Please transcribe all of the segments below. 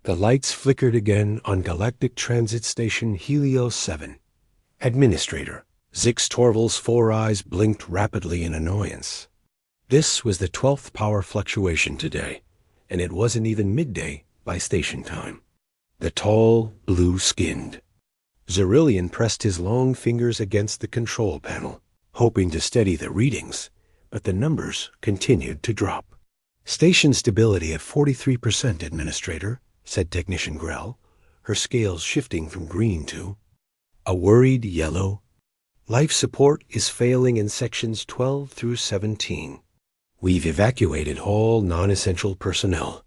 The lights flickered again on Galactic Transit Station Helios 7. Administrator. Zix Torval's 4 eyes blinked rapidly in annoyance. This was the 12th power fluctuation today, and it wasn't even midday by station time. The tall, blue-skinned Zerillion pressed his long fingers against the control panel, hoping to steady the readings, but the numbers continued to drop. Station stability at 43%, Administrator, said Technician Grell, her scales shifting from green to a worried yellow. Life support is failing in sections 12 through 17. We've evacuated all non-essential personnel.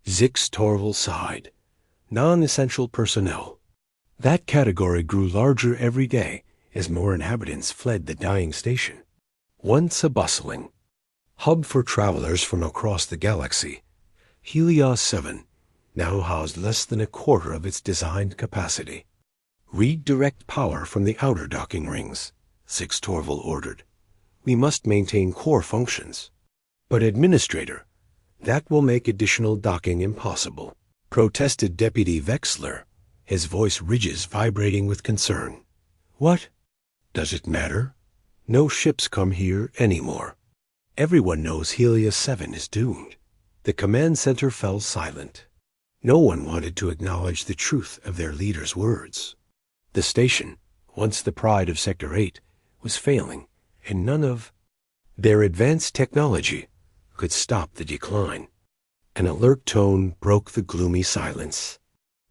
Zix Torval sighed. Non-essential personnel. That category grew larger every day as more inhabitants fled the dying station. Once a bustling hub for travelers from across the galaxy, Helios 7 now housed less than a quarter of its designed capacity. Redirect power from the outer docking rings, Zix Torval ordered. We must maintain core functions. But Administrator, that will make additional docking impossible, protested Deputy Vexler, his voice ridges vibrating with concern. What? Does it matter? No ships come here anymore. Everyone knows Helios 7 is doomed. The command center fell silent. No one wanted to acknowledge the truth of their leader's words. The station, once the pride of Sector 8, was failing, and none of their advanced technology could stop the decline. An alert tone broke the gloomy silence.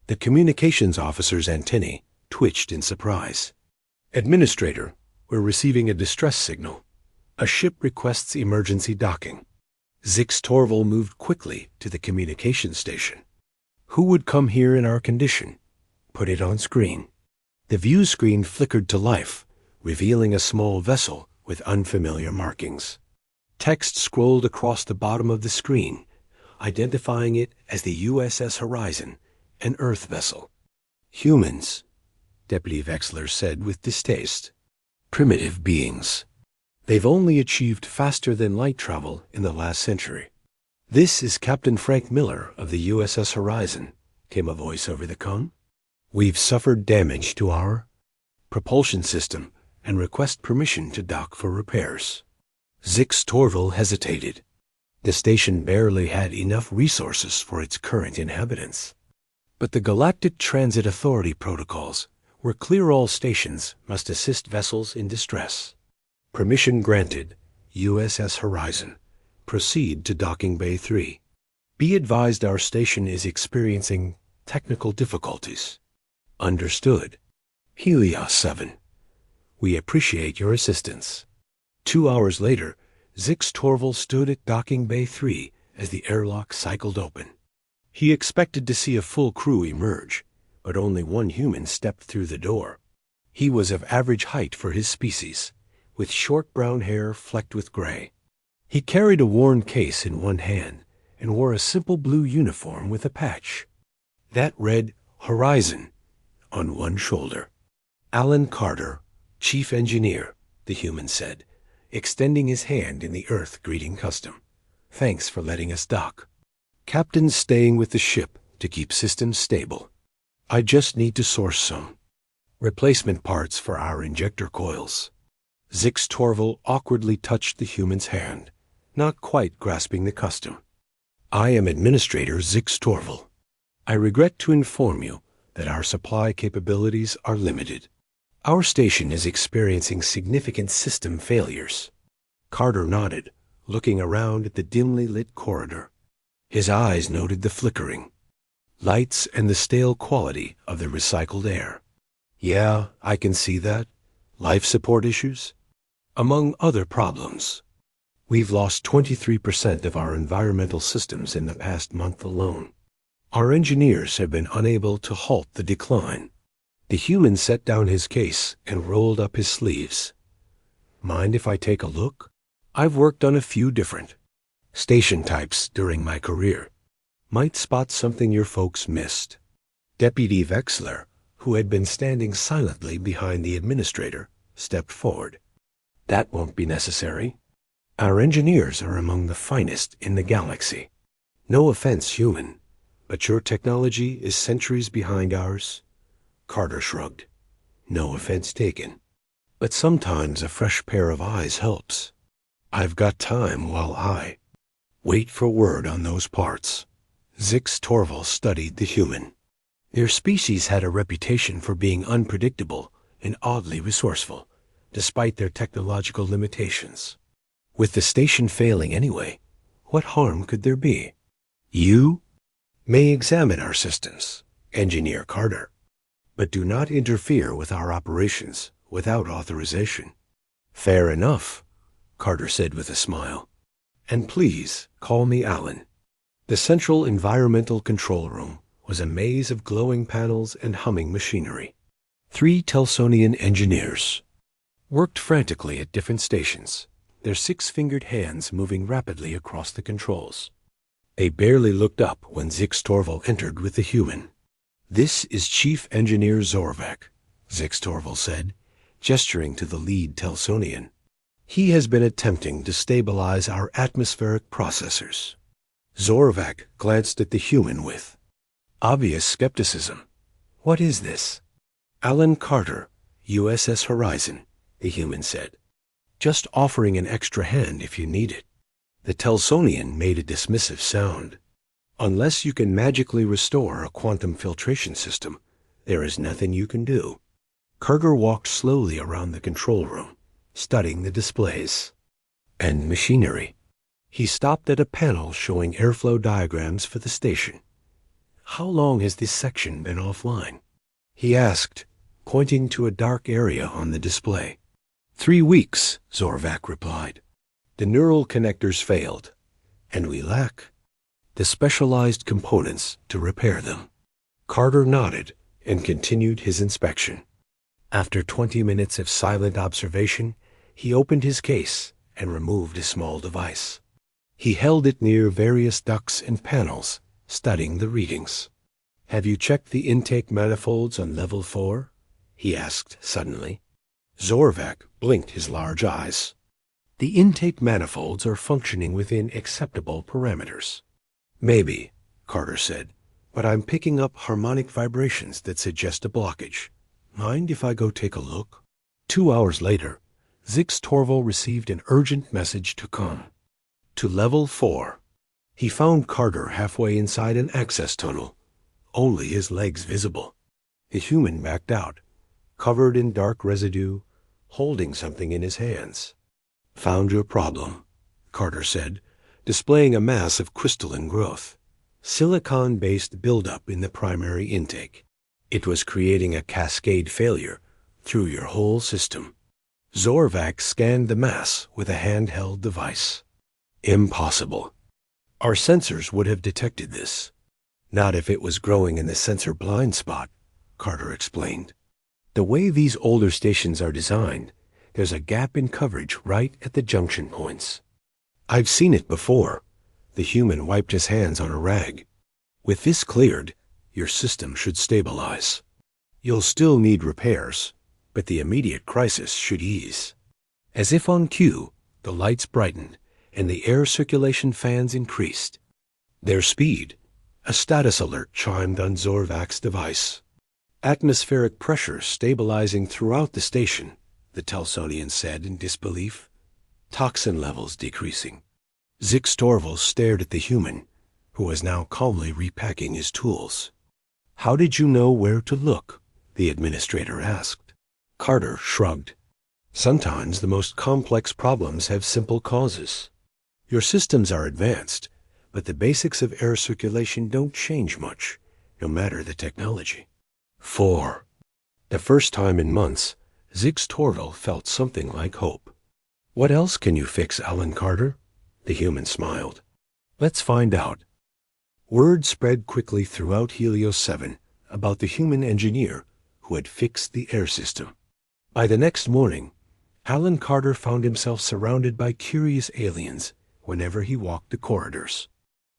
The communications officer's antennae twitched in surprise. Administrator, we're receiving a distress signal. A ship requests emergency docking. Zix Torval moved quickly to the communications station. Who would come here in our condition? Put it on screen. The view screen flickered to life, revealing a small vessel with unfamiliar markings. Text scrolled across the bottom of the screen, identifying it as the USS Horizon, an Earth vessel. Humans, Deputy Vexler said with distaste. Primitive beings. They've only achieved faster-than-light travel in the last century. This is Captain Frank Miller of the USS Horizon, came a voice over the comm. We've suffered damage to our propulsion system and request permission to dock for repairs. Zix Torval hesitated. The station barely had enough resources for its current inhabitants. But the Galactic Transit Authority protocols were clear. All stations must assist vessels in distress. Permission granted. USS Horizon. Proceed to Docking Bay 3. Be advised our station is experiencing technical difficulties. Understood. Helios 7. We appreciate your assistance. 2 hours later, Zix Torval stood at Docking Bay 3 as the airlock cycled open. He expected to see a full crew emerge, but only one human stepped through the door. He was of average height for his species, with short brown hair flecked with gray. He carried a worn case in one hand and wore a simple blue uniform with a patch that read Horizon on one shoulder. Alan Carter, Chief Engineer, the human said, extending his hand in the Earth greeting custom. Thanks for letting us dock. Captain's staying with the ship to keep systems stable. I just need to source some replacement parts for our injector coils. Zix Torval awkwardly touched the human's hand, not quite grasping the custom. I am Administrator Zix Torval. I regret to inform you that our supply capabilities are limited. Our station is experiencing significant system failures. Carter nodded, looking around at the dimly lit corridor. His eyes noted the flickering lights and the stale quality of the recycled air. Yeah, I can see that. Life support issues, among other problems. We've lost 23% of our environmental systems in the past month alone. Our engineers have been unable to halt the decline. The human set down his case and rolled up his sleeves. Mind if I take a look? I've worked on a few different station types during my career. Might spot something your folks missed. Deputy Vexler, who had been standing silently behind the administrator, stepped forward. That won't be necessary. Our engineers are among the finest in the galaxy. No offense, human, But your technology is centuries behind ours. Carter shrugged. No offense taken. But sometimes a fresh pair of eyes helps. I've got time while I wait for word on those parts. Zix Torval studied the human. Their species had a reputation for being unpredictable and oddly resourceful, despite their technological limitations. With the station failing anyway, what harm could there be? You may examine our systems, Engineer Carter, but do not interfere with our operations without authorization. Fair enough, Carter said with a smile. And please call me Alan. The central environmental control room was a maze of glowing panels and humming machinery. 3 Telsonian engineers worked frantically at different stations, their 6-fingered hands moving rapidly across the controls. They barely looked up when Zix Torval entered with the human. This is Chief Engineer Zorvac, Zix Torval said, gesturing to the lead Telsonian. He has been attempting to stabilize our atmospheric processors. Zorvac glanced at the human with obvious skepticism. What is this? Alan Carter, USS Horizon, the human said. Just offering an extra hand if you need it. The Telsonian made a dismissive sound. Unless you can magically restore a quantum filtration system, there is nothing you can do. Carter walked slowly around the control room, studying the displays and machinery. He stopped at a panel showing airflow diagrams for the station. How long has this section been offline? He asked, pointing to a dark area on the display. 3 weeks, Zorvac replied. The neural connectors failed, and we lack the specialized components to repair them. Carter nodded and continued his inspection. After 20 minutes of silent observation, he opened his case and removed a small device. He held it near various ducts and panels, studying the readings. Have you checked the intake manifolds on level 4? He asked suddenly. Zorvac blinked his large eyes. The intake manifolds are functioning within acceptable parameters. Maybe, Carter said, but I'm picking up harmonic vibrations that suggest a blockage. Mind if I go take a look? 2 hours later, Zix Torval received an urgent message to come to level 4. He found Carter halfway inside an access tunnel, only his legs visible. The human backed out, covered in dark residue, holding something in his hands. Found your problem, Carter said, displaying a mass of crystalline growth. Silicon-based buildup in the primary intake. It was creating a cascade failure through your whole system. Zorvac scanned the mass with a handheld device. Impossible. Our sensors would have detected this. Not if it was growing in the sensor blind spot, Carter explained. The way these older stations are designed, there's a gap in coverage right at the junction points. I've seen it before. The human wiped his hands on a rag. With this cleared, your system should stabilize. You'll still need repairs, but the immediate crisis should ease. As if on cue, the lights brightened, and the air circulation fans increased. Their speed, a status alert chimed on Zorvac's device. Atmospheric pressure stabilizing throughout the station, the Telsonian said in disbelief. Toxin levels decreasing. Zix Torval stared at the human, who was now calmly repacking his tools. How did you know where to look? The administrator asked. Carter shrugged. Sometimes the most complex problems have simple causes. Your systems are advanced, but the basics of air circulation don't change much, no matter the technology. 4. The first time in months, Zix Torval felt something like hope. What else can you fix, Alan Carter? The human smiled. Let's find out. Word spread quickly throughout Helios 7 about the human engineer who had fixed the air system. By the next morning, Alan Carter found himself surrounded by curious aliens whenever he walked the corridors.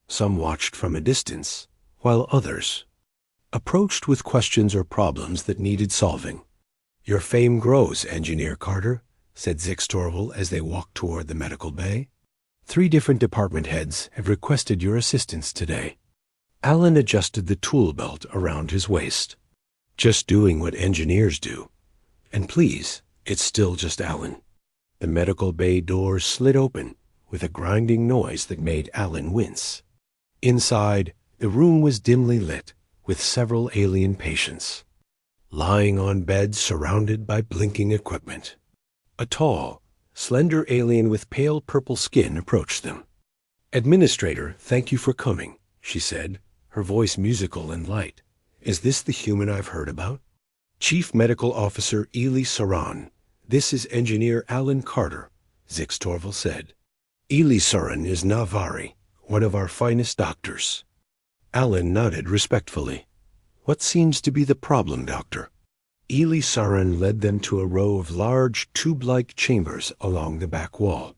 Some watched from a distance, while others approached with questions or problems that needed solving. Your fame grows, Engineer Carter, said Zix Torval as they walked toward the medical bay. 3 different department heads have requested your assistance today. Alan adjusted the tool belt around his waist. Just doing what engineers do. And please, it's still just Alan. The medical bay door slid open with a grinding noise that made Alan wince. Inside, the room was dimly lit with several alien patients, lying on beds surrounded by blinking equipment. A tall, slender alien with pale purple skin approached them. "Administrator, thank you for coming," she said, her voice musical and light. "Is this the human I've heard about?" "Chief Medical Officer Ely Saran. This is Engineer Alan Carter," Zix Torval said. "Ely Saran is Navari, one of our finest doctors." Alan nodded respectfully. "What seems to be the problem, Doctor?" Ely Saran led them to a row of large, tube-like chambers along the back wall.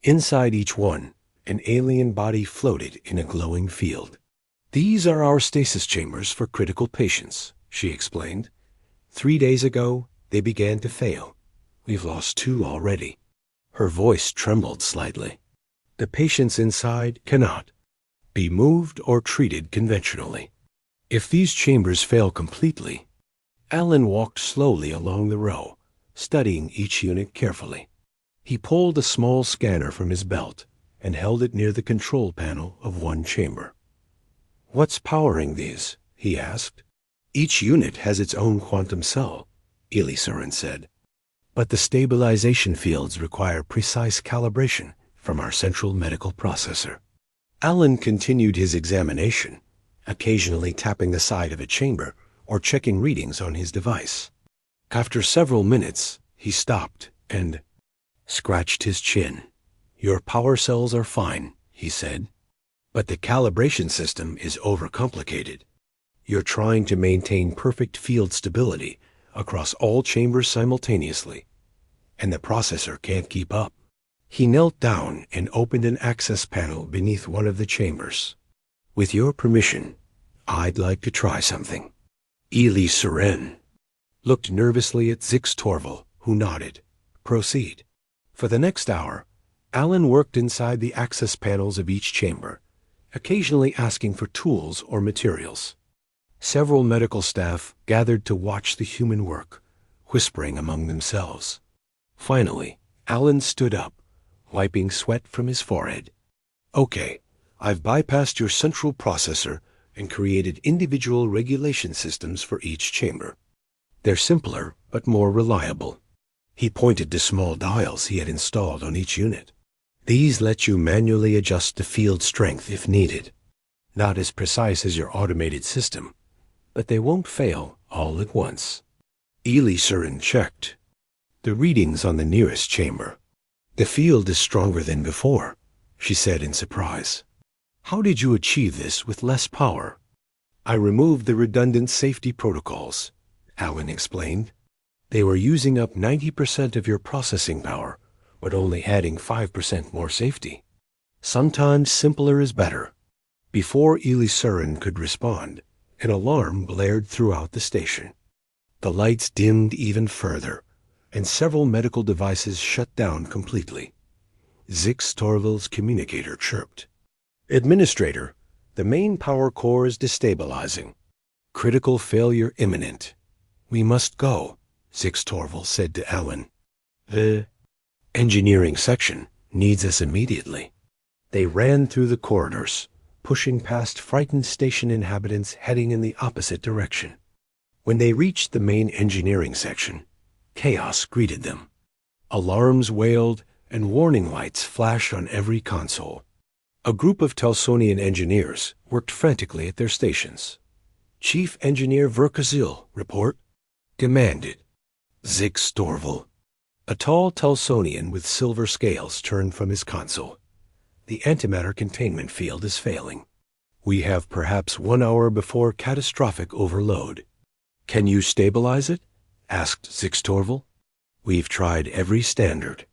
Inside each one, an alien body floated in a glowing field. "These are our stasis chambers for critical patients," she explained. 3 days ago, they began to fail. We've lost 2 already." Her voice trembled slightly. "The patients inside cannot be moved or treated conventionally. If these chambers fail completely..." Alan walked slowly along the row, studying each unit carefully. He pulled a small scanner from his belt and held it near the control panel of one chamber. "What's powering these?" he asked. "Each unit has its own quantum cell," Ely Saran said. "But the stabilization fields require precise calibration from our central medical processor." Alan continued his examination, occasionally tapping the side of a chamber or checking readings on his device. After several minutes, he stopped and scratched his chin. "Your power cells are fine," he said, "but the calibration system is overcomplicated. You're trying to maintain perfect field stability across all chambers simultaneously, and the processor can't keep up." He knelt down and opened an access panel beneath one of the chambers. "With your permission, I'd like to try something." Ely Saran looked nervously at Zix Torval, who nodded. "Proceed." For the next hour, Alan worked inside the access panels of each chamber, occasionally asking for tools or materials. Several medical staff gathered to watch the human work, whispering among themselves. Finally, Alan stood up, wiping sweat from his forehead. "Okay, I've bypassed your central processor and created individual regulation systems for each chamber. They're simpler, but more reliable." He pointed to small dials he had installed on each unit. "These let you manually adjust the field strength if needed. Not as precise as your automated system, but they won't fail all at once." Ely Saran checked the readings on the nearest chamber. "The field is stronger than before," she said in surprise. "How did you achieve this with less power?" "I removed the redundant safety protocols," Alan explained. "They were using up 90% of your processing power, but only adding 5% more safety. Sometimes simpler is better." Before Ely Saran could respond, an alarm blared throughout the station. The lights dimmed even further, and several medical devices shut down completely. Zix Torval's communicator chirped. "Administrator, the main power core is destabilizing. Critical failure imminent. We must go," Zix Torval said to Alan. "The engineering section needs us immediately." They ran through the corridors, pushing past frightened station inhabitants heading in the opposite direction. When they reached the main engineering section, chaos greeted them. Alarms wailed and warning lights flashed on every console. A group of Telsonian engineers worked frantically at their stations. "Chief Engineer Verkazil, report," demanded Zix Torval. A tall Telsonian with silver scales turned from his console. "The antimatter containment field is failing. We have perhaps 1 hour before catastrophic overload." "Can you stabilize it?" asked Zix Torval. "We've tried every standard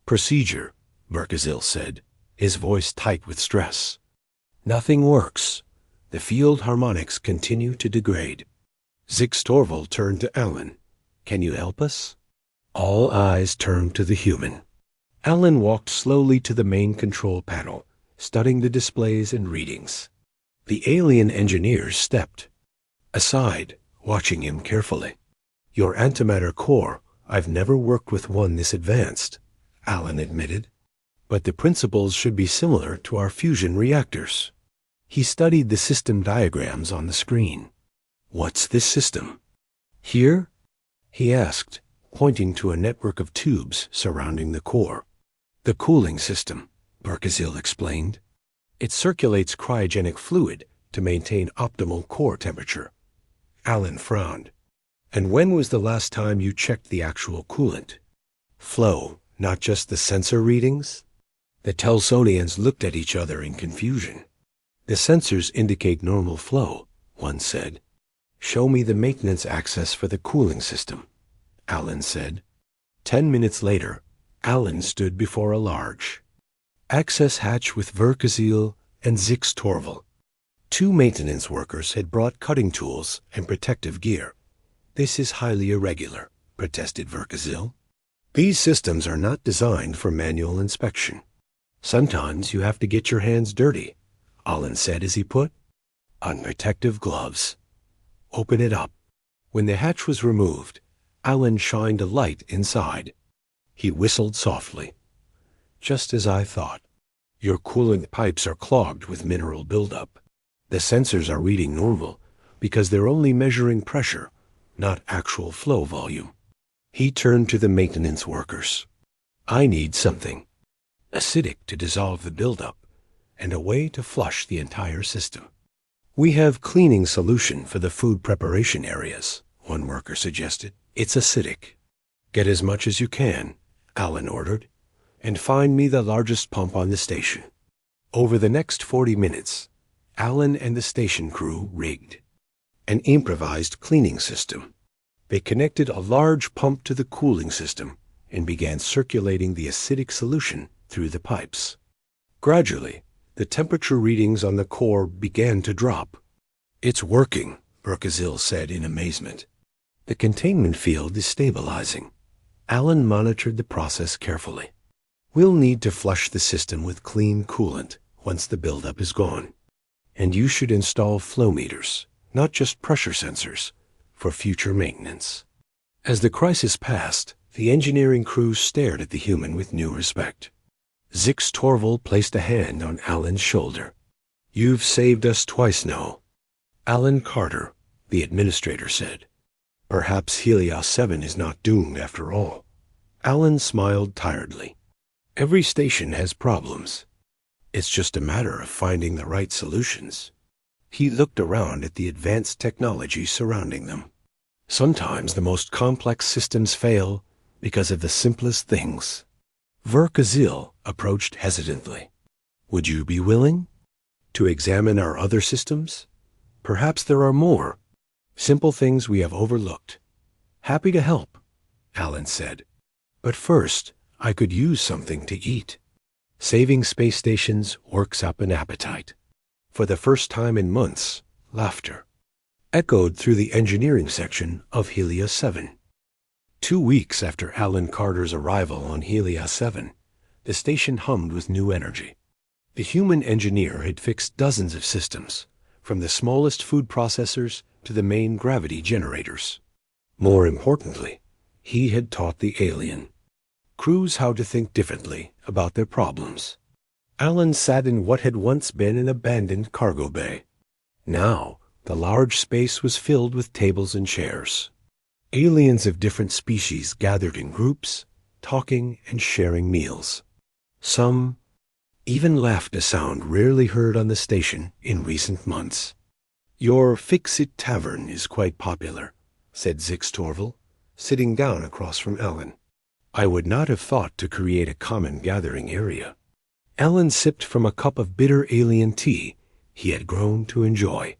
procedure," Verkazil said, his voice tight with stress. "Nothing works. The field harmonics continue to degrade." Zix Torval turned to Alan. "Can you help us?" All eyes turned to the human. Alan walked slowly to the main control panel, studying the displays and readings. The alien engineers stepped aside, watching him carefully. Your antimatter core, I've never worked with one this advanced, Alan admitted. But the principles should be similar to our fusion reactors. He studied the system diagrams on the screen. What's this system? Here? He asked, pointing to a network of tubes surrounding the core. The cooling system, Burkazil explained. It circulates cryogenic fluid to maintain optimal core temperature. Alan frowned. And when was the last time you checked the actual coolant? Flow, not just the sensor readings? The Telsonians looked at each other in confusion. The sensors indicate normal flow, one said. Show me the maintenance access for the cooling system, Alan said. 10 minutes later, Alan stood before a large access hatch with Verkazil and Zix Torval. 2 maintenance workers had brought cutting tools and protective gear. This is highly irregular, protested Verkazil. These systems are not designed for manual inspection. Sometimes you have to get your hands dirty, Alan said as he put on protective gloves. Open it up. When the hatch was removed, Alan shined a light inside. He whistled softly. Just as I thought. Your coolant pipes are clogged with mineral buildup. The sensors are reading normal because they're only measuring pressure, not actual flow volume. He turned to the maintenance workers. I need something acidic to dissolve the buildup and a way to flush the entire system. We have cleaning solution for the food preparation areas, one worker suggested. It's acidic. Get as much as you can, Alan ordered, and find me the largest pump on the station. Over the next 40 minutes, Alan and the station crew rigged an improvised cleaning system. They connected a large pump to the cooling system and began circulating the acidic solution through the pipes. Gradually, the temperature readings on the core began to drop. It's working, Burkazil said in amazement. The containment field is stabilizing. Alan monitored the process carefully. We'll need to flush the system with clean coolant once the buildup is gone. And you should install flow meters, not just pressure sensors, for future maintenance. As the crisis passed, the engineering crew stared at the human with new respect. Zix Torval placed a hand on Alan's shoulder. You've saved us twice now. Alan Carter, the administrator said. Perhaps Helios 7 is not doomed after all. Alan smiled tiredly. Every station has problems. It's just a matter of finding the right solutions. He looked around at the advanced technology surrounding them. Sometimes the most complex systems fail because of the simplest things. Verkazil approached hesitantly. Would you be willing to examine our other systems? Perhaps there are more simple things we have overlooked. Happy to help, Alan said. But first, I could use something to eat. Saving space stations works up an appetite. For the first time in months, laughter echoed through the engineering section of Helios 7. 2 weeks after Alan Carter's arrival on Helios 7, the station hummed with new energy. The human engineer had fixed dozens of systems, from the smallest food processors to the main gravity generators. More importantly, he had taught the alien crews how to think differently about their problems. Alan sat in what had once been an abandoned cargo bay. Now, the large space was filled with tables and chairs. Aliens of different species gathered in groups, talking and sharing meals. Some even laughed, a sound rarely heard on the station in recent months. Your Fix-It Tavern is quite popular, said Zix Torval, sitting down across from Alan. I would not have thought to create a common gathering area. Alan sipped from a cup of bitter alien tea he had grown to enjoy.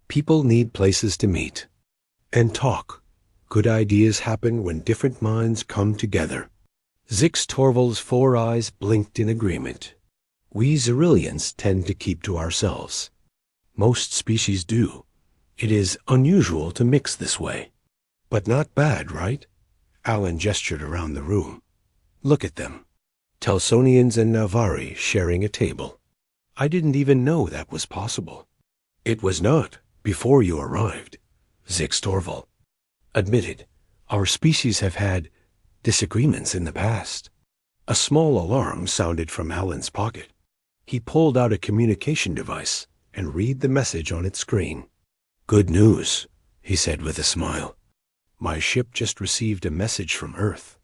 People need places to meet and talk. Good ideas happen when different minds come together. Zix Torval's 4 eyes blinked in agreement. We Xerillians tend to keep to ourselves. Most species do. It is unusual to mix this way. But not bad, right? Alan gestured around the room. Look at them. Telsonians and Navari sharing a table. I didn't even know that was possible. It was not before you arrived, Zix Torval admitted. Our species have had disagreements in the past. A small alarm sounded from Alan's pocket. He pulled out a communication device and read the message on its screen. Good news, he said with a smile. My ship just received a message from Earth.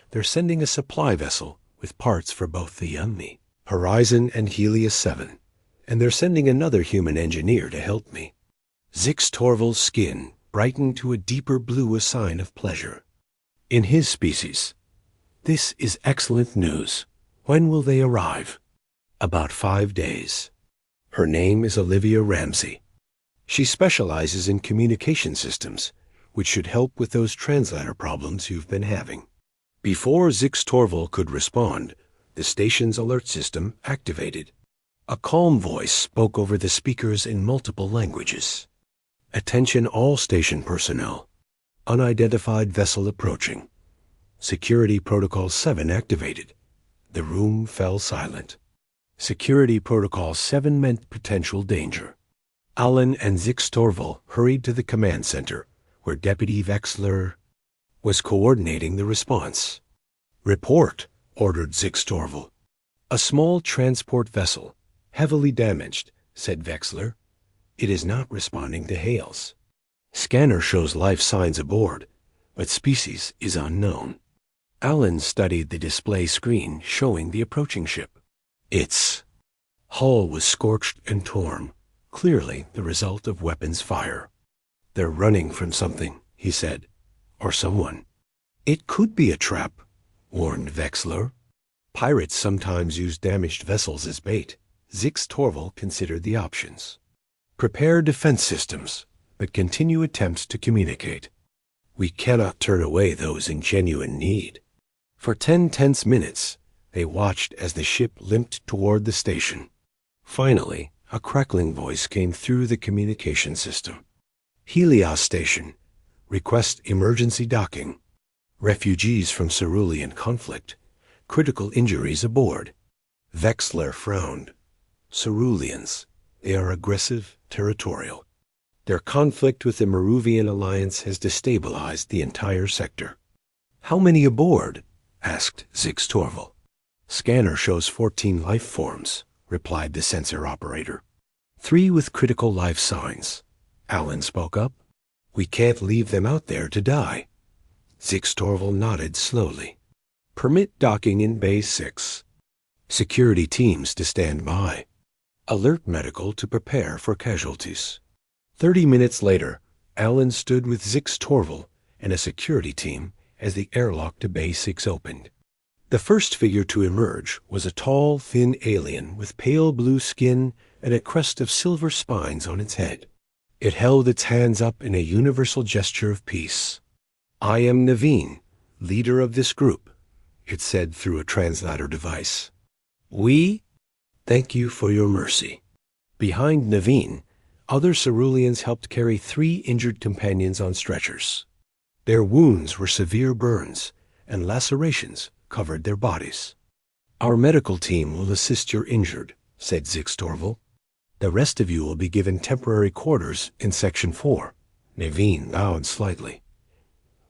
They're sending a supply vessel with parts for both the Yummy, Horizon and Helios 7, and they're sending another human engineer to help me. Zix Torval's skin brightened to a deeper blue, a sign of pleasure. In his species, this is excellent news. When will they arrive? About 5 days. Her name is Olivia Ramsey. She specializes in communication systems, which should help with those translator problems you've been having. Before Zix Torval could respond, the station's alert system activated. A calm voice spoke over the speakers in multiple languages. Attention all station personnel. Unidentified vessel approaching. Security Protocol 7 activated. The room fell silent. Security Protocol 7 meant potential danger. Alan and Zix Torval hurried to the command center, where Deputy Vexler was coordinating the response. Report, ordered Zix Torval. A small transport vessel, heavily damaged, said Vexler. It is not responding to hails. Scanner shows life signs aboard, but species is unknown. Alan studied the display screen showing the approaching ship. Its hull was scorched and torn, clearly the result of weapons fire. They're running from something, he said, or someone. It could be a trap, warned Vexler. Pirates sometimes use damaged vessels as bait. Zix Torval considered the options. Prepare defense systems, but continue attempts to communicate. We cannot turn away those in genuine need. For 10 tense minutes, they watched as the ship limped toward the station. Finally, a crackling voice came through the communication system. Helios Station. Request emergency docking. Refugees from Cerulean conflict. Critical injuries aboard. Vexler frowned. Ceruleans. They are aggressive, territorial. Their conflict with the Meruvian alliance has destabilized the entire sector. How many aboard? Asked Zix Torval. Scanner shows 14 life forms, replied the sensor operator. 3 with critical life signs. Alan spoke up. We can't leave them out there to die. Zix Torval nodded slowly. Permit docking in Bay 6. Security teams to stand by. Alert medical to prepare for casualties. 30 minutes later, Alan stood with Zix Torval and a security team as the airlock to Bay 6 opened. The first figure to emerge was a tall, thin alien with pale blue skin and a crest of silver spines on its head. It held its hands up in a universal gesture of peace. I am Naveen, leader of this group, it said through a translator device. We thank you for your mercy. Behind Naveen, other Ceruleans helped carry 3 injured companions on stretchers. Their wounds were severe burns, and lacerations covered their bodies. Our medical team will assist your injured, said Zix Torval. The rest of you will be given temporary quarters in Section 4. Naveen bowed slightly.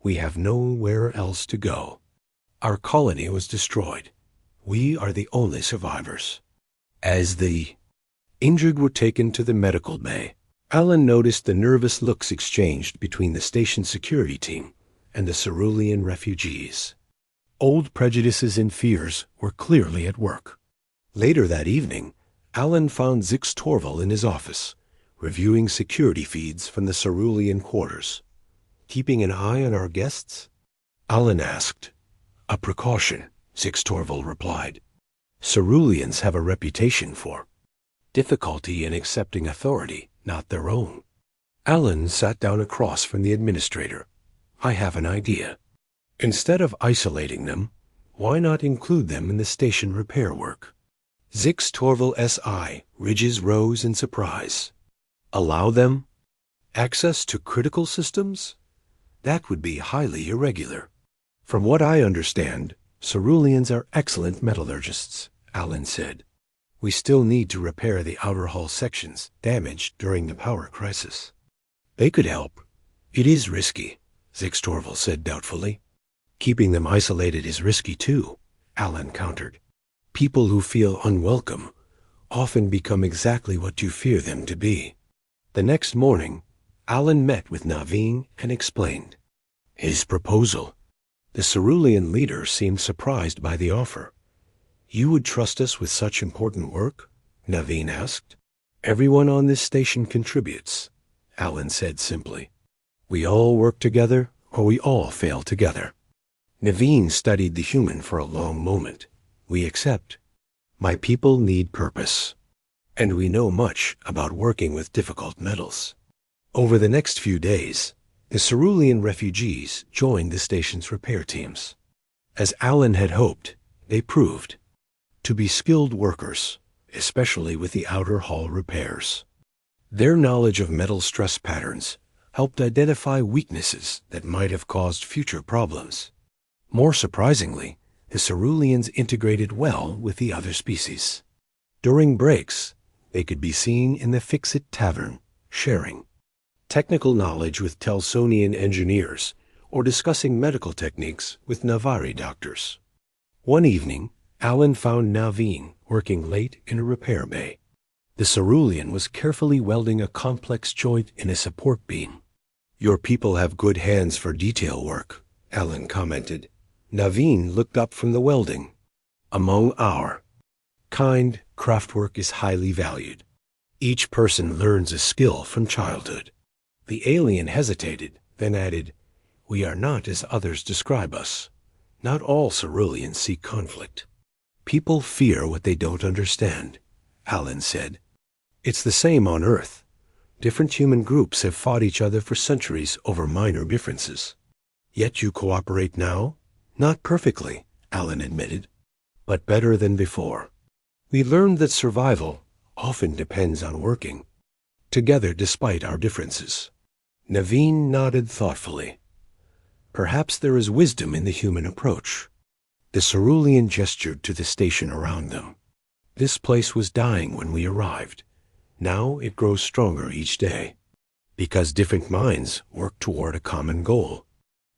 We have nowhere else to go. Our colony was destroyed. We are the only survivors. As the injured were taken to the medical bay, Alan noticed the nervous looks exchanged between the station security team and the Cerulean refugees. Old prejudices and fears were clearly at work. Later that evening, Alan found Zix Torval in his office, reviewing security feeds from the Cerulean quarters. Keeping an eye on our guests? Alan asked. A precaution, Zix Torval replied. Ceruleans have a reputation for difficulty in accepting authority, not their own. Alan sat down across from the administrator. I have an idea. Instead of isolating them, why not include them in the station repair work? Zix Torval S.I. ridges rose in surprise. Allow them access to critical systems? That would be highly irregular. From what I understand, Ceruleans are excellent metallurgists, Alan said. We still need to repair the outer hull sections damaged during the power crisis. They could help. It is risky, Zix Torval said doubtfully. Keeping them isolated is risky too, Alan countered. People who feel unwelcome often become exactly what you fear them to be. The next morning, Alan met with Naveen and explained his proposal. The Cerulean leader seemed surprised by the offer. You would trust us with such important work? Naveen asked. Everyone on this station contributes, Alan said simply. We all work together, or we all fail together. Naveen studied the human for a long moment. We accept. My people need purpose, and we know much about working with difficult metals. Over the next few days, the Cerulean refugees joined the station's repair teams. As Alan had hoped, they proved to be skilled workers, especially with the outer hull repairs. Their knowledge of metal stress patterns helped identify weaknesses that might have caused future problems. More surprisingly, the Ceruleans integrated well with the other species. During breaks, they could be seen in the Fix-It Tavern, sharing technical knowledge with Telsonian engineers or discussing medical techniques with Navari doctors. One evening, Alan found Naveen working late in a repair bay. The Cerulean was carefully welding a complex joint in a support beam. Your people have good hands for detail work, Alan commented. Naveen looked up from the welding. Among our kind, craftwork is highly valued. Each person learns a skill from childhood. The alien hesitated, then added, We are not as others describe us. Not all Ceruleans seek conflict. People fear what they don't understand, Alan said. It's the same on Earth. Different human groups have fought each other for centuries over minor differences. Yet you cooperate now? Not perfectly, Alan admitted, but better than before. We learned that survival often depends on working together despite our differences. Naveen nodded thoughtfully. Perhaps there is wisdom in the human approach. The Cerulean gestured to the station around them. This place was dying when we arrived. Now it grows stronger each day, because different minds work toward a common goal.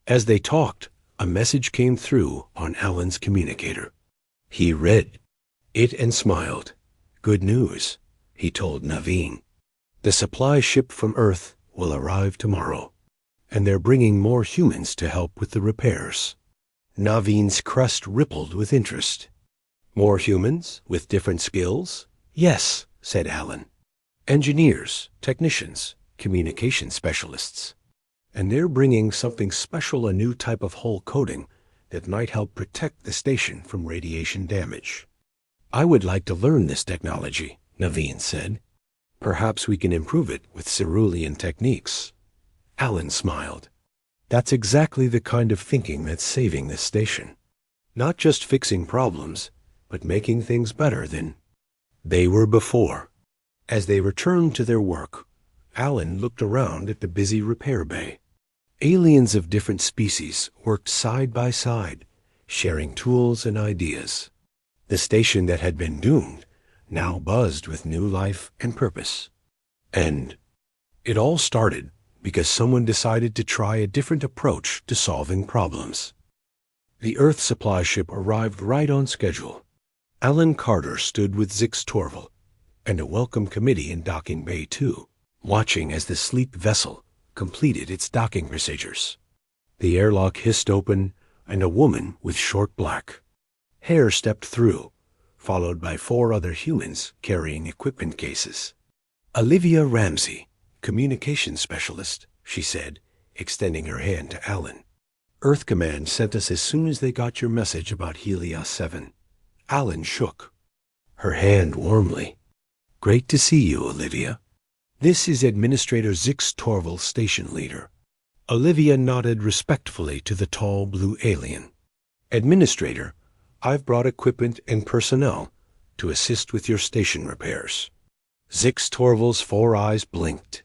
As they talked, a message came through on Alan's communicator. He read it and smiled. Good news, he told Naveen. The supply ship from Earth will arrive tomorrow, and they're bringing more humans to help with the repairs. Naveen's crest rippled with interest. More humans with different skills? Yes, said Alan. Engineers, technicians, communication specialists. And they're bringing something special, a new type of hull coating that might help protect the station from radiation damage. I would like to learn this technology, Naveen said. Perhaps we can improve it with Cerulean techniques. Alan smiled. That's exactly the kind of thinking that's saving this station. Not just fixing problems, but making things better than they were before. As they returned to their work, Alan looked around at the busy repair bay. Aliens of different species worked side by side, sharing tools and ideas. The station that had been doomed now buzzed with new life and purpose. And it all started because someone decided to try a different approach to solving problems. The Earth supply ship arrived right on schedule. Alan Carter stood with Zix Torval and a welcome committee in Docking Bay 2, watching as the sleek vessel completed its docking procedures. The airlock hissed open, and a woman with short black hair stepped through, followed by 4 other humans carrying equipment cases. Olivia Ramsey, communication specialist, she said, extending her hand to Alan. Earth Command sent us as soon as they got your message about Helios 7. Alan shook her hand warmly. Great to see you, Olivia. This is Administrator Zix Torval, station leader. Olivia nodded respectfully to the tall blue alien. Administrator, I've brought equipment and personnel to assist with your station repairs. Zix Torval's 4 eyes blinked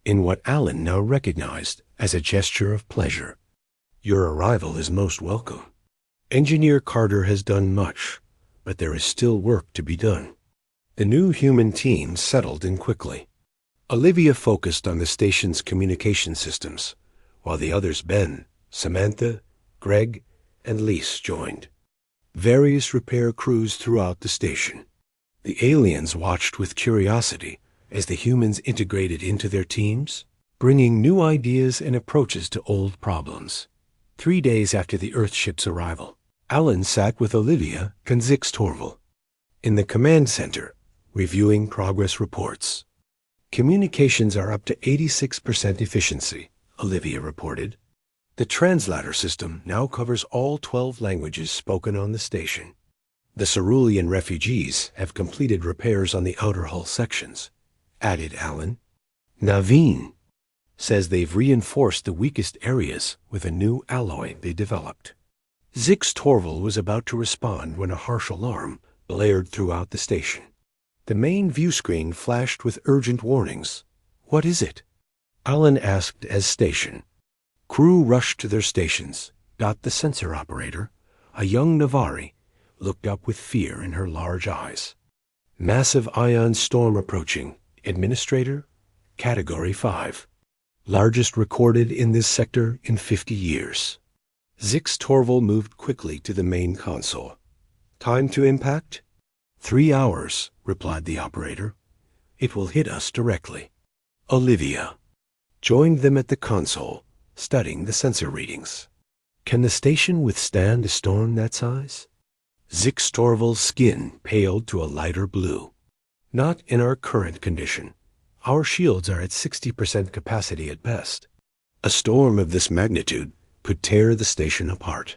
in what Alan now recognized as a gesture of pleasure. Your arrival is most welcome. Engineer Carter has done much, but there is still work to be done. The new human team settled in quickly. Olivia focused on the station's communication systems, while the others Ben, Samantha, Greg, and Lise joined. Various repair crews throughout the station. The aliens watched with curiosity as the humans integrated into their teams, bringing new ideas and approaches to old problems. 3 days after the Earthship's arrival, Alan sat with Olivia and Zix Torval in the command center, reviewing progress reports. Communications are up to 86% efficiency, Olivia reported. The translator system now covers all 12 languages spoken on the station. The Cerulean refugees have completed repairs on the outer hull sections, added Alan. Naveen says they've reinforced the weakest areas with a new alloy they developed. Zix Torval was about to respond when a harsh alarm blared throughout the station. The main view screen flashed with urgent warnings. What is it? Alan asked as station. Crew rushed to their stations. The sensor operator, a young Navari, looked up with fear in her large eyes. Massive ion storm approaching. Administrator, Category 5. Largest recorded in this sector in 50 years. Zix Torval moved quickly to the main console. Time to impact? 3 hours, replied the operator. It will hit us directly. Olivia joined them at the console, studying the sensor readings. Can the station withstand a storm that size? Zix Torval's skin paled to a lighter blue. Not in our current condition. Our shields are at 60% capacity at best. A storm of this magnitude could tear the station apart.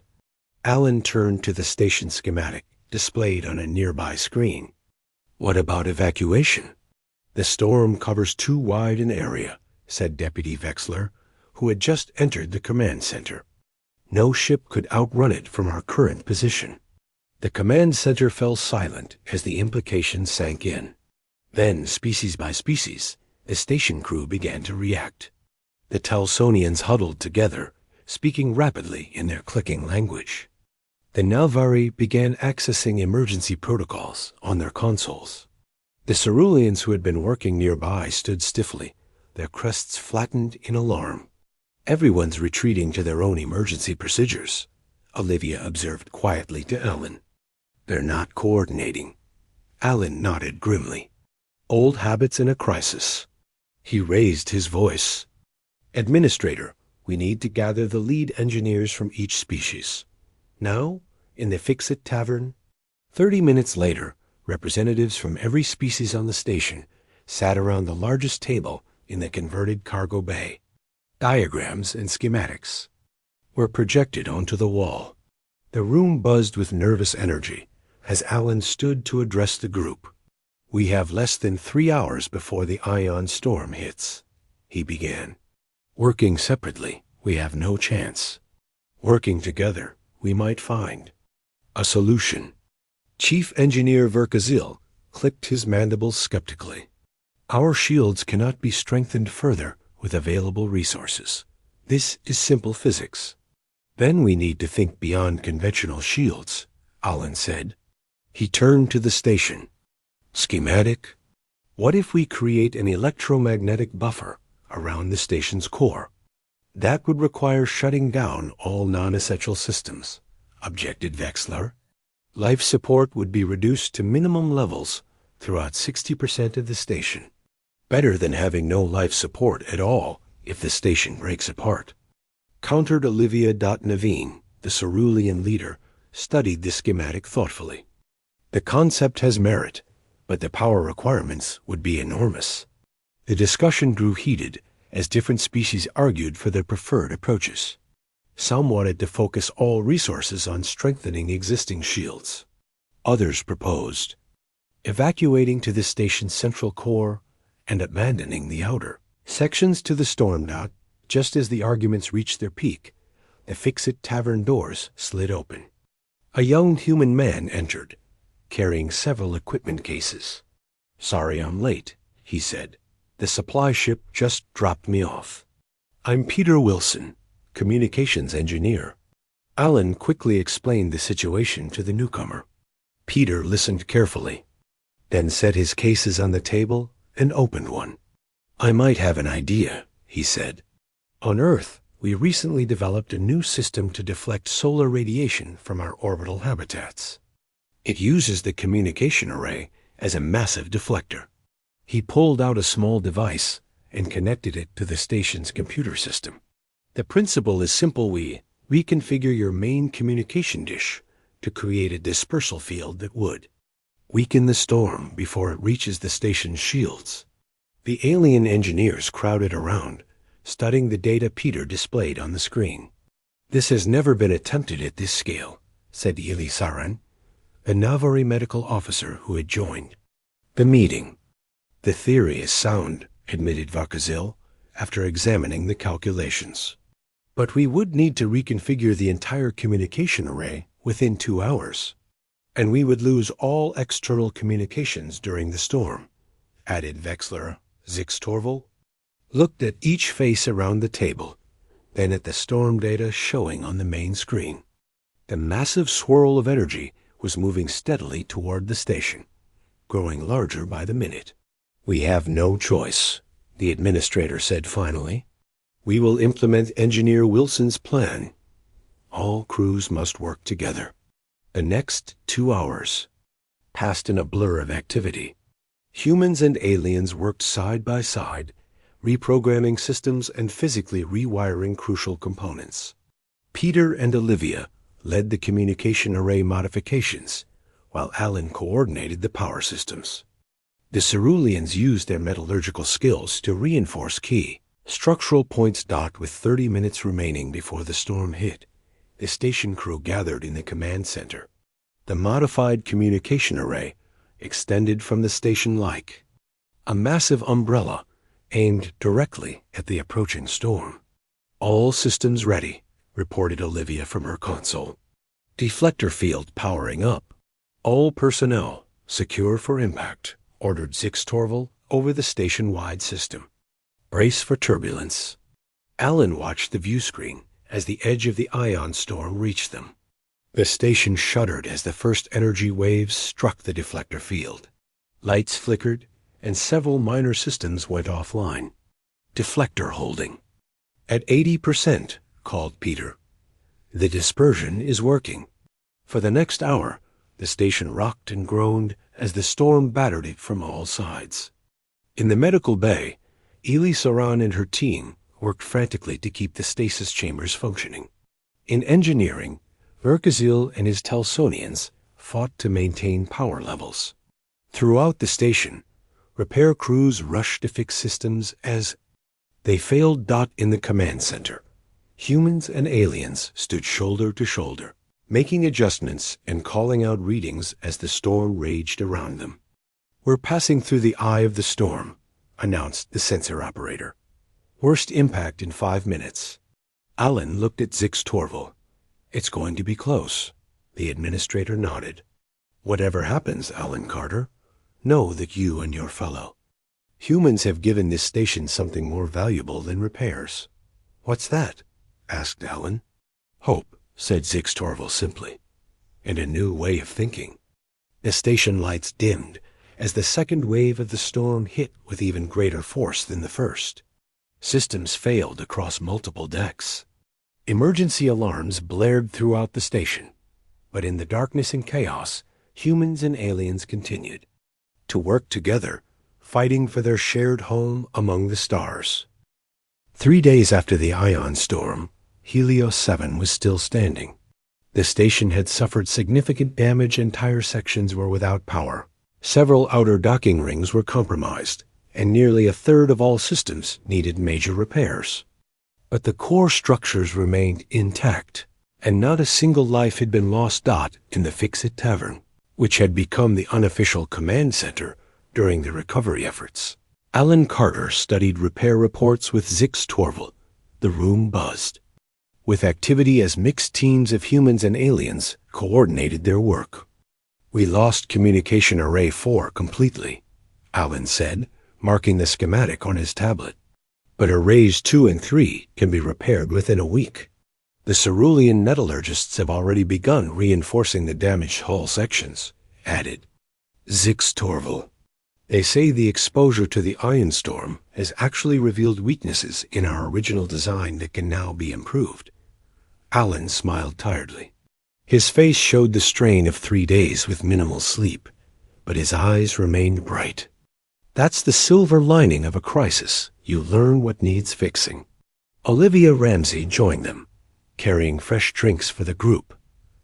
Alan turned to the station schematic, displayed on a nearby screen. What about evacuation? The storm covers too wide an area, said Deputy Vexler, who had just entered the command center. No ship could outrun it from our current position. The command center fell silent as the implications sank in. Then, species by species, the station crew began to react. The Talsonians huddled together, speaking rapidly in their clicking language. The Nalvari began accessing emergency protocols on their consoles. The Ceruleans who had been working nearby stood stiffly, their crests flattened in alarm. Everyone's retreating to their own emergency procedures, Olivia observed quietly to Alan. They're not coordinating. Alan nodded grimly. Old habits in a crisis. He raised his voice. Administrator, we need to gather the lead engineers from each species. Now, in the Fix-It Tavern. 30 minutes later, representatives from every species on the station sat around the largest table in the converted cargo bay. Diagrams and schematics were projected onto the wall. The room buzzed with nervous energy as Alan stood to address the group. We have less than 3 hours before the ion storm hits, he began. Working separately, we have no chance. Working together, we might find a solution. Chief Engineer Verkazil clicked his mandibles skeptically. Our shields cannot be strengthened further with available resources. This is simple physics. Then we need to think beyond conventional shields, Alan said. He turned to the station. Schematic? What if we create an electromagnetic buffer around the station's core? That would require shutting down all non-essential systems, objected Vexler. Life support would be reduced to minimum levels throughout 60% of the station. Better than having no life support at all if the station breaks apart. Countered Olivia. Naveen, the Cerulean leader, studied the schematic thoughtfully. The concept has merit, but the power requirements would be enormous. The discussion grew heated as different species argued for their preferred approaches. Some wanted to focus all resources on strengthening existing shields. Others proposed evacuating to the station's central core and abandoning the outer sections to the storm dot. Just as the arguments reached their peak, the Fix-It Tavern doors slid open. A young human man entered, carrying several equipment cases. Sorry I'm late, he said. The supply ship just dropped me off. I'm Peter Wilson, communications engineer. Alan quickly explained the situation to the newcomer. Peter listened carefully. then set his cases on the table and opened one. "I might have an idea," he said. "On Earth, we recently developed a new system to deflect solar radiation from our orbital habitats. It uses the communication array as a massive deflector." He pulled out a small device and connected it to the station's computer system. "The principle is simple. We reconfigure your main communication dish to create a dispersal field that would weaken the storm before it reaches the station's shields." The alien engineers crowded around, studying the data Peter displayed on the screen. "This has never been attempted at this scale," said Eli Saran, a Navari medical officer who had joined the meeting. "The theory is sound," admitted Vakazil, after examining the calculations. "But we would need to reconfigure the entire communication array within 2 hours. And we would lose all external communications during the storm," added Vexler. Zix Torval looked at each face around the table, then at the storm data showing on the main screen. The massive swirl of energy was moving steadily toward the station, growing larger by the minute. "We have no choice," the administrator said finally. "We will implement Engineer Wilson's plan. All crews must work together." The next 2 hours passed in a blur of activity. Humans and aliens worked side by side, reprogramming systems and physically rewiring crucial components. Peter and Olivia led the communication array modifications, while Alan coordinated the power systems. The Ceruleans used their metallurgical skills to reinforce key structural points. With 30 minutes remaining before the storm hit, the station crew gathered in the command center. The modified communication array extended from the station like a massive umbrella aimed directly at the approaching storm. "All systems ready," reported Olivia from her console. "Deflector field powering up. All personnel secure for impact," ordered Zix Torval over the station-wide system. "Brace for turbulence." Alan watched the view screen as the edge of the ion storm reached them. The station shuddered as the first energy waves struck the deflector field. Lights flickered, and several minor systems went offline. "Deflector holding at 80%, called Peter. "The dispersion is working." For the next hour, the station rocked and groaned as the storm battered it from all sides. In the medical bay, Eli Saran and her team worked frantically to keep the stasis chambers functioning. In engineering, Verkazil and his Telsonians fought to maintain power levels. Throughout the station, repair crews rushed to fix systems as they failed. In the command center, humans and aliens stood shoulder to shoulder, making adjustments and calling out readings as the storm raged around them. "We're passing through the eye of the storm," announced the sensor operator. "Worst impact in 5 minutes." Alan looked at Zix Torval. "It's going to be close." The administrator nodded. "Whatever happens, Alan Carter, know that you and your fellow humans have given this station something more valuable than repairs." "What's that?" asked Alan. "Hope," said Zix Torval simply, "and a new way of thinking." The station lights dimmed as the second wave of the storm hit with even greater force than the first. Systems failed across multiple decks. Emergency alarms blared throughout the station, but in the darkness and chaos, humans and aliens continued to work together, fighting for their shared home among the stars. 3 days after the ion storm, Helios 7 was still standing. The station had suffered significant damage and tire sections were without power. Several outer docking rings were compromised, and nearly a third of all systems needed major repairs. But the core structures remained intact, and not a single life had been lost. In the Fix-It Tavern, which had become the unofficial command center during the recovery efforts, Alan Carter studied repair reports with Zix Torval. The room buzzed with activity as mixed teams of humans and aliens coordinated their work. "We lost Communication Array 4 completely," Alan said, marking the schematic on his tablet. "But Arrays 2 and 3 can be repaired within a week. The Cerulean metallurgists have already begun reinforcing the damaged hull sections," added. Zix Torval. They say the exposure to the ion storm has actually revealed weaknesses in our original design that can now be improved. Alan smiled tiredly. His face showed the strain of 3 days with minimal sleep, but his eyes remained bright. That's the silver lining of a crisis. You learn what needs fixing. Olivia Ramsey joined them, carrying fresh drinks for the group.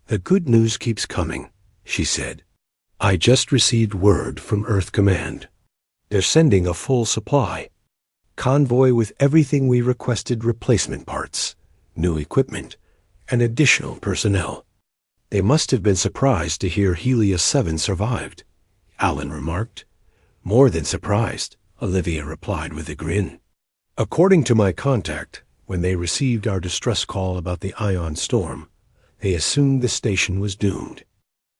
The good news keeps coming, she said. I just received word from Earth Command. They're sending a full supply. Convoy with everything we requested: replacement parts, new equipment, and additional personnel. They must have been surprised to hear Helios 7 survived, Alan remarked. More than surprised, Olivia replied with a grin. According to my contact, when they received our distress call about the ion storm, they assumed the station was doomed.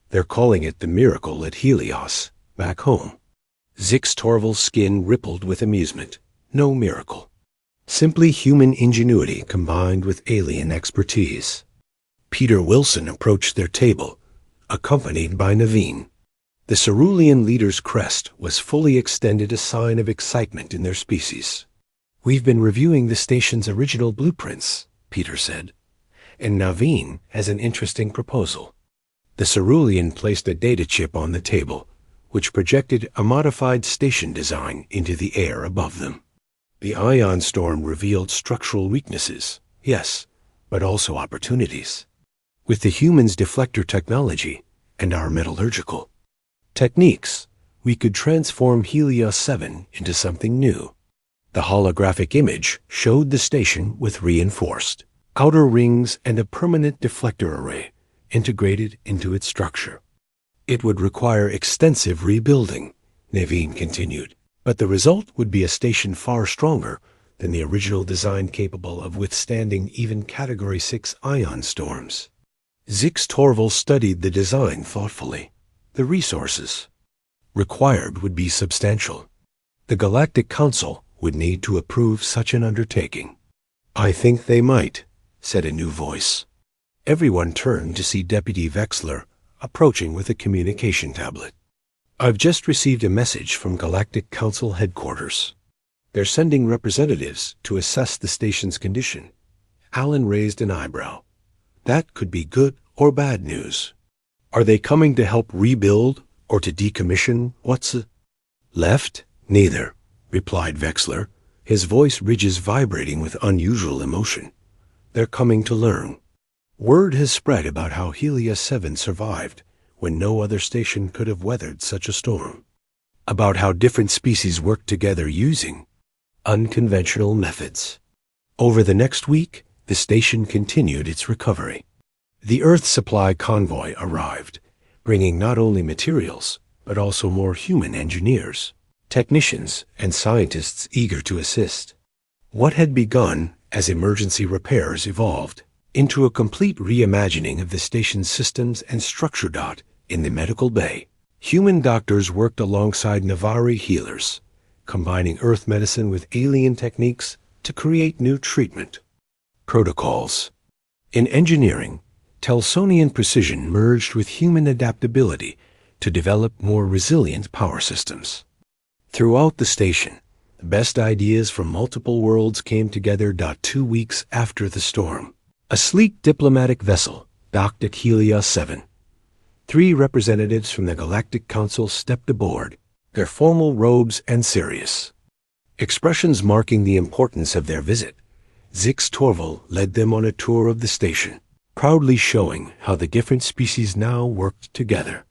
They're calling it the miracle at Helios, back home. Zix Torval's skin rippled with amusement. No miracle. Simply human ingenuity combined with alien expertise. Peter Wilson approached their table, accompanied by Naveen. The Cerulean leader's crest was fully extended, a sign of excitement in their species. We've been reviewing the station's original blueprints, Peter said, and Naveen has an interesting proposal. The Cerulean placed a data chip on the table, which projected a modified station design into the air above them. The ion storm revealed structural weaknesses, yes, but also opportunities. With the humans' deflector technology and our metallurgical techniques, we could transform Helios 7 into something new. The holographic image showed the station with reinforced outer rings and a permanent deflector array integrated into its structure. It would require extensive rebuilding, Naveen continued, but the result would be a station far stronger than the original design, capable of withstanding even Category 6 ion storms. Zix Torval studied the design thoughtfully. The resources required would be substantial. The Galactic Council would need to approve such an undertaking. I think they might, said a new voice. Everyone turned to see Deputy Vexler approaching with a communication tablet. I've just received a message from Galactic Council headquarters. They're sending representatives to assess the station's condition. Alan raised an eyebrow. That could be good or bad news. Are they coming to help rebuild or to decommission what's left? Neither, replied Vexler, his voice ridges vibrating with unusual emotion. They're coming to learn. Word has spread about how Helios 7 survived when no other station could have weathered such a storm. About how different species worked together using unconventional methods. Over the next week, the station continued its recovery. The Earth supply convoy arrived, bringing not only materials, but also more human engineers, technicians, and scientists eager to assist. What had begun as emergency repairs evolved into a complete reimagining of the station's systems and structure. In the medical bay, human doctors worked alongside Navari healers, combining Earth medicine with alien techniques to create new treatment protocols. In engineering, Telsonian precision merged with human adaptability to develop more resilient power systems. Throughout the station, the best ideas from multiple worlds came together. 2 weeks after the storm, a sleek diplomatic vessel docked at Helios 7. 3 representatives from the Galactic Council stepped aboard, their formal robes and serious expressions marking the importance of their visit. Zix Torval led them on a tour of the station, proudly showing how the different species now worked together.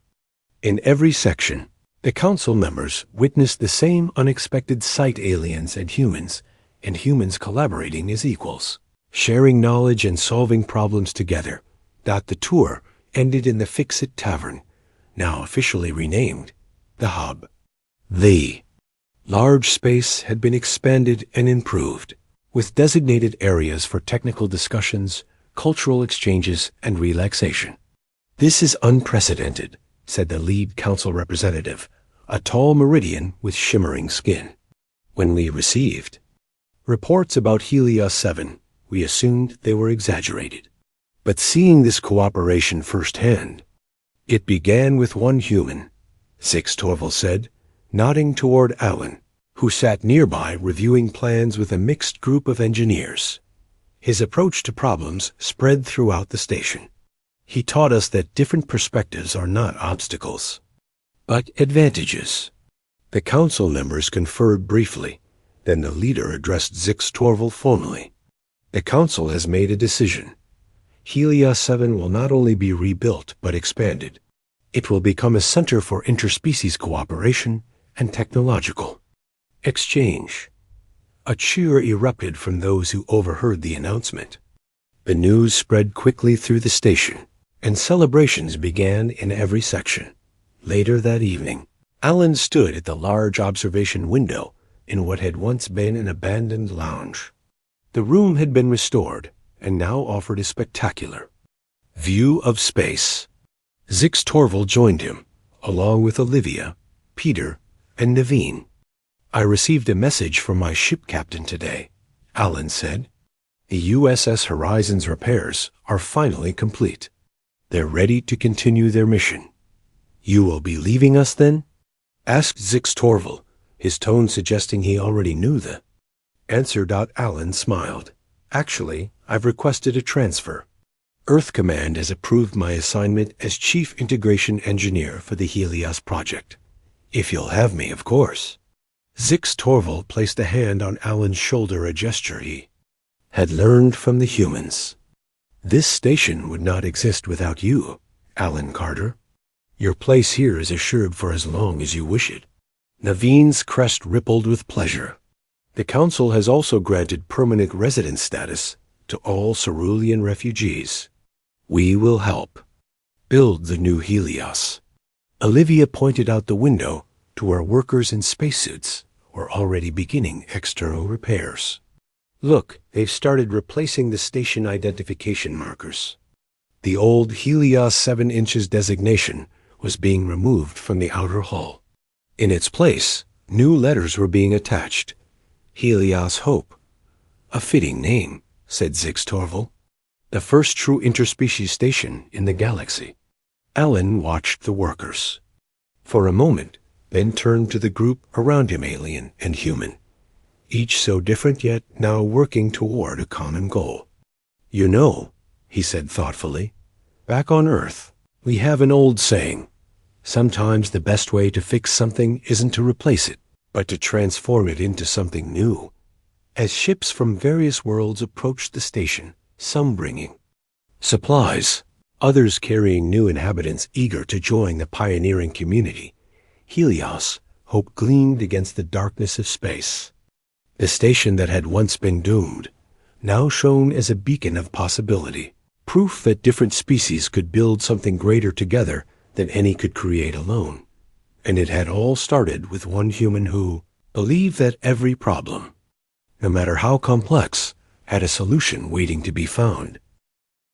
In every section, the council members witnessed the same unexpected sight: aliens and humans collaborating as equals, sharing knowledge and solving problems together. The tour ended in the Fix-It Tavern, now officially renamed the Hub. The large space had been expanded and improved, with designated areas for technical discussions, cultural exchanges, and relaxation. This is unprecedented, said the lead council representative, a tall Meridian with shimmering skin. When we received reports about Helios 7, we assumed they were exaggerated. But seeing this cooperation firsthand, it began with one human, Six Torval said, nodding toward Alan, who sat nearby reviewing plans with a mixed group of engineers. His approach to problems spread throughout the station. He taught us that different perspectives are not obstacles, but advantages. The council members conferred briefly. Then the leader addressed Zix Torval formally. The council has made a decision. Helios 7 will not only be rebuilt, but expanded. It will become a center for interspecies cooperation and technological exchange. A cheer erupted from those who overheard the announcement. The news spread quickly through the station, and celebrations began in every section. Later that evening, Alan stood at the large observation window in what had once been an abandoned lounge. The room had been restored and now offered a spectacular view of space. Zix Torval joined him, along with Olivia, Peter, and Naveen. I received a message from my ship captain today, Alan said. The USS Horizon's repairs are finally complete. They're ready to continue their mission. You will be leaving us then? Asked Zix Torval, his tone suggesting he already knew the answer. Alan smiled. Actually, I've requested a transfer. Earth Command has approved my assignment as Chief Integration Engineer for the Helios project. If you'll have me, of course. Zix Torval placed a hand on Alan's shoulder, a gesture he had learned from the humans. This station would not exist without you, Alan Carter. Your place here is assured for as long as you wish it. Naveen's crest rippled with pleasure. The Council has also granted permanent residence status to all Cerulean refugees. We will help build the new Helios. Olivia pointed out the window to where workers in spacesuits were already beginning external repairs. Look, they've started replacing the station identification markers. The old Helios 7 inches designation was being removed from the outer hull. In its place, new letters were being attached. Helios Hope. A fitting name, said Zix Torval. The first true interspecies station in the galaxy. Alan watched the workers for a moment, then turned to the group around him, alien and human, each so different yet now working toward a common goal. You know, he said thoughtfully, back on Earth, we have an old saying. Sometimes the best way to fix something isn't to replace it, but to transform it into something new. As ships from various worlds approached the station, some bringing supplies, others carrying new inhabitants eager to join the pioneering community, Helios, hope gleamed against the darkness of space. The station that had once been doomed now shone as a beacon of possibility, proof that different species could build something greater together than any could create alone. And it had all started with one human who believed that every problem, no matter how complex, had a solution waiting to be found.